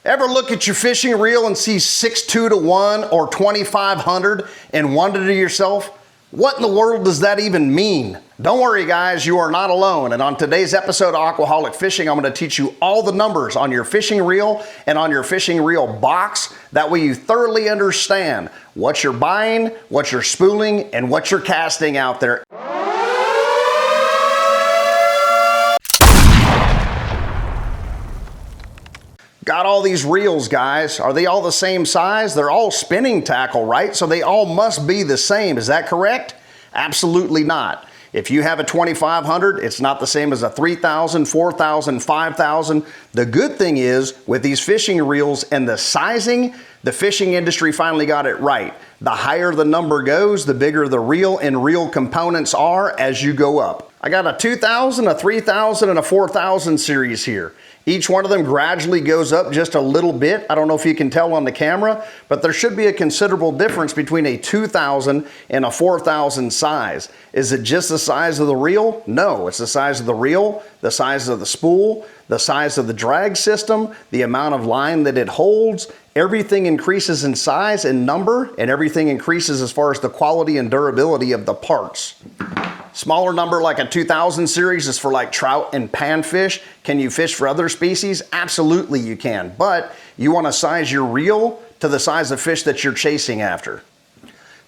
Ever look at your fishing reel and see 6.2 to 1 or 2,500 and wonder to yourself, what in the world does that even mean? Don't worry guys, you are not alone. And on today's episode of Aquaholic Fishing, I'm going to teach you all the numbers on your fishing reel and on your fishing reel box. That way you thoroughly understand what you're buying, what you're spooling, and what you're casting out there. Got all these reels, guys. Are they all the same size? They're all spinning tackle, right? So they all must be the same. Is that correct? Absolutely not. If you have a 2,500, it's not the same as a 3,000, 4,000, 5,000. The good thing is, with these fishing reels and the sizing, the fishing industry finally got it right. The higher the number goes, the bigger the reel and reel components are as you go up. I got a 2,000, a 3,000, and a 4,000 series here. Each one of them gradually goes up just a little bit. I don't know if you can tell on the camera, but there should be a considerable difference between a 2,000 and a 4,000 size. Is it just the size of the reel? No, it's the size of the reel, the size of the spool, the size of the drag system, the amount of line that it holds. Everything increases in size and number, and everything increases as far as the quality and durability of the parts. Smaller number like a 2,000 series is for like trout and panfish. Can you fish for other species? Absolutely you can, but you want to size your reel to the size of fish that you're chasing after.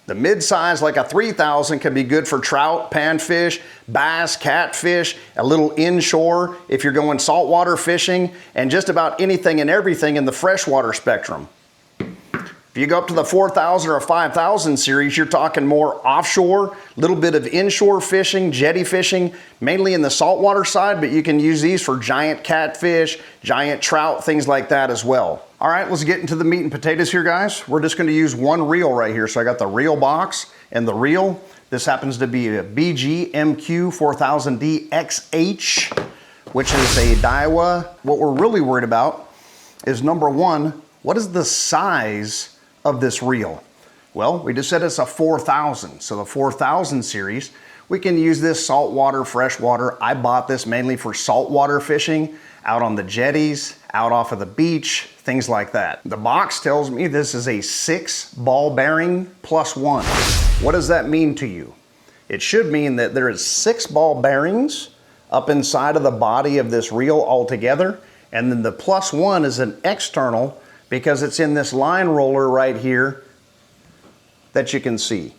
The mid-size like a 3,000 can be good for trout, panfish, bass, catfish, a little inshore if you're going saltwater fishing, and just about anything and everything in the freshwater spectrum. If you go up to the 4,000 or 5,000 series, you're talking more offshore, a little bit of inshore fishing, jetty fishing, mainly in the saltwater side, but you can use these for giant catfish, giant trout, things like that as well. All right, let's get into the meat and potatoes here, guys. We're just gonna use one reel right here. So I got the reel box and the reel. This happens to be a BG MQ 4000D XH, which is a Daiwa. What we're really worried about is number one, what is the size of this reel? Well, we just said it's a 4,000. So the 4,000 series, we can use this saltwater, freshwater. I bought this mainly for saltwater fishing, out on the jetties, out off of the beach, things like that. The box tells me this is a 6 ball bearing plus 1. What does that mean to you? It should mean that there is 6 ball bearings up inside of the body of this reel altogether, and then the plus 1 is an external because it's in this line roller right here that you can see.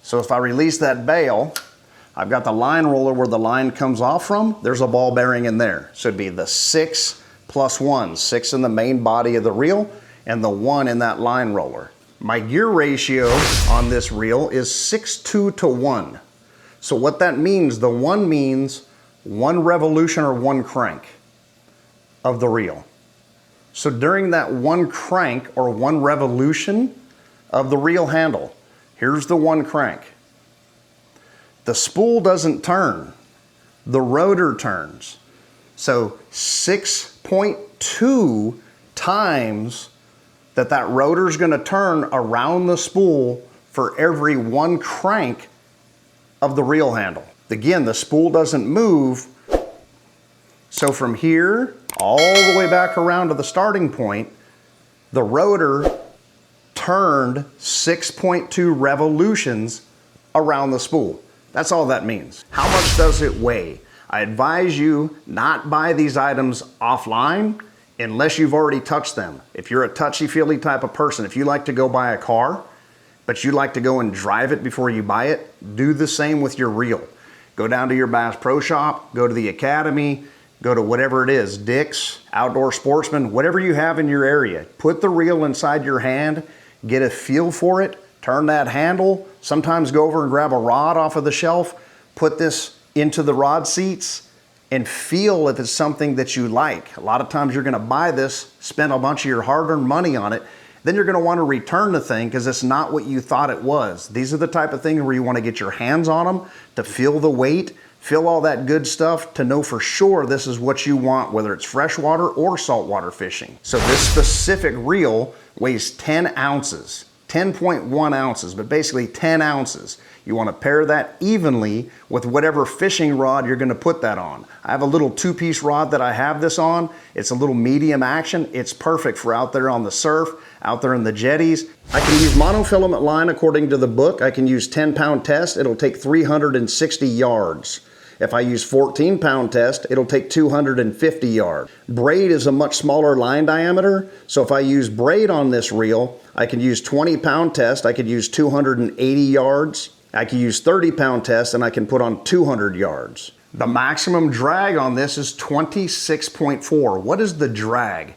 So if I release that bail, I've got the line roller where the line comes off from, there's a ball bearing in there. So it'd be the 6 plus 1, 6 in the main body of the reel and the 1 in that line roller. My gear ratio on this reel is 6.2 to 1. So what that means, the 1 means 1 revolution or 1 crank of the reel. So during that 1 crank or 1 revolution of the reel handle, here's the 1 crank. The spool doesn't turn, the rotor turns. So 6.2 times that rotor is going to turn around the spool for every 1 crank of the reel handle. Again, the spool doesn't move. So from here all the way back around to the starting point, the rotor turned 6.2 revolutions around the spool. That's all that means. How much does it weigh? I advise you not buy these items offline unless you've already touched them. If you're a touchy-feely type of person, if you like to go buy a car, but you like to go and drive it before you buy it, do the same with your reel. Go down to your Bass Pro Shop, go to the Academy, go to whatever it is, Dick's, Outdoor Sportsman, whatever you have in your area. Put the reel inside your hand, get a feel for it, turn that handle, sometimes go over and grab a rod off of the shelf, put this into the rod seats and feel if it's something that you like. A lot of times you're gonna buy this, spend a bunch of your hard-earned money on it, then you're gonna wanna return the thing because it's not what you thought it was. These are the type of things where you wanna get your hands on them to feel the weight, feel all that good stuff to know for sure this is what you want, whether it's freshwater or saltwater fishing. So this specific reel weighs 10 ounces. 10.1 ounces, but basically 10 ounces. You want to pair that evenly with whatever fishing rod you're going to put that on. I have a little 2-piece rod that I have this on. It's a little medium action. It's perfect for out there on the surf, out there in the jetties. I can use monofilament line according to the book. I can use 10-pound test. It'll take 360 yards. If I use 14-pound test, it'll take 250 yards. Braid is a much smaller line diameter, so if I use braid on this reel, I can use 20-pound test, I could use 280 yards. I could use 30-pound test and I can put on 200 yards. The maximum drag on this is 26.4. What is the drag?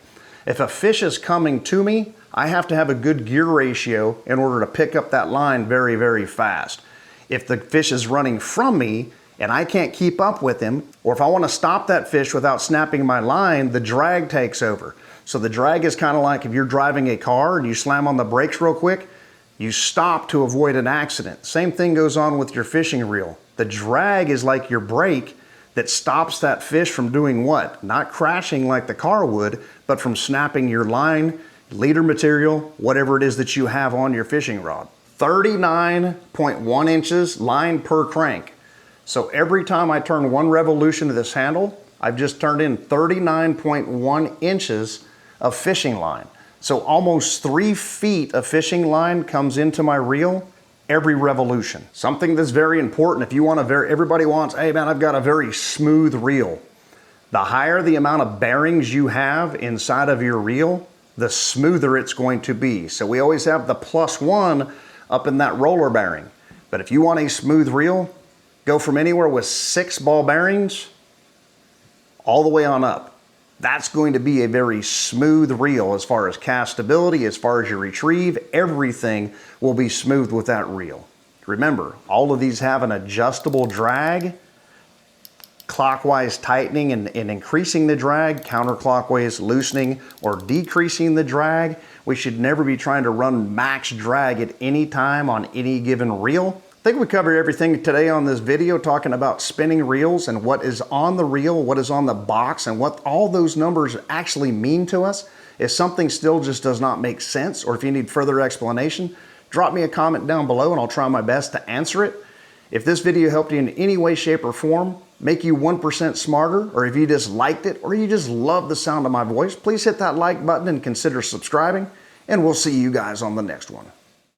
If a fish is coming to me, I have to have a good gear ratio in order to pick up that line very, very fast. If the fish is running from me and I can't keep up with him, or if I want to stop that fish without snapping my line, the drag takes over. So the drag is kind of like if you're driving a car and you slam on the brakes real quick, you stop to avoid an accident. Same thing goes on with your fishing reel. The drag is like your brake that stops that fish from doing what? Not crashing like the car would, but from snapping your line, leader material, whatever it is that you have on your fishing rod. 39.1 inches line per crank. So every time I turn 1 revolution of this handle, I've just turned in 39.1 inches of fishing line. So almost 3 feet of fishing line comes into my reel every revolution. Something that's very important if you want everybody wants, hey man, I've got a very smooth reel. The higher the amount of bearings you have inside of your reel, the smoother it's going to be. So we always have the +1 up in that roller bearing. But if you want a smooth reel, go from anywhere with 6 ball bearings all the way on up. That's going to be a very smooth reel as far as castability, as far as your retrieve, everything will be smooth with that reel. Remember, all of these have an adjustable drag, clockwise tightening and increasing the drag, counterclockwise loosening or decreasing the drag. We should never be trying to run max drag at any time on any given reel. I think we covered everything today on this video, talking about spinning reels and what is on the reel, what is on the box, and what all those numbers actually mean to us. If something still just does not make sense, or if you need further explanation, drop me a comment down below and I'll try my best to answer it. If this video helped you in any way, shape, or form, make you 1% smarter, or if you just liked it, or you just love the sound of my voice, please hit that like button and consider subscribing, and we'll see you guys on the next one.